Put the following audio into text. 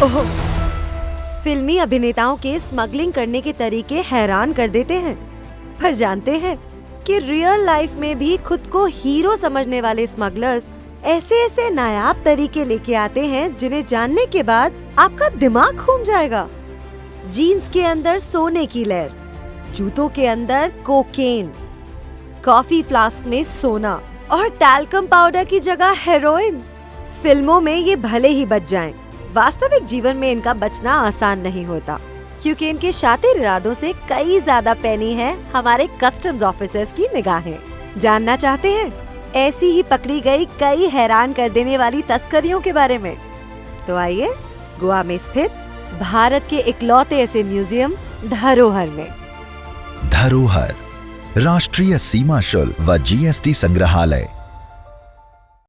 ओह, फिल्मी अभिनेताओं के स्मगलिंग करने के तरीके हैरान कर देते हैं। पर जानते हैं कि रियल लाइफ में भी खुद को हीरो समझने वाले स्मगलर्स ऐसे ऐसे नायाब तरीके लेके आते हैं जिन्हें जानने के बाद आपका दिमाग घूम जाएगा। जीन्स के अंदर सोने की लहर, जूतों के अंदर कोकेन, कॉफी फ्लास्क में सोना और टैल्कम पाउडर की जगह हेरोइन। फिल्मों में ये भले ही बच जाएं, वास्तविक जीवन में इनका बचना आसान नहीं होता, क्योंकि इनके शातिर इरादों से कई ज्यादा पैनी है हमारे कस्टम्स ऑफिसर्स की निगाहें। जानना चाहते हैं ऐसी ही पकड़ी गई कई हैरान कर देने वाली तस्करियों के बारे में? तो आइए गोवा में स्थित भारत के इकलौते ऐसे म्यूजियम धरोहर में। धरोहर राष्ट्रीय सीमा शुल्क व जीएसटी संग्रहालय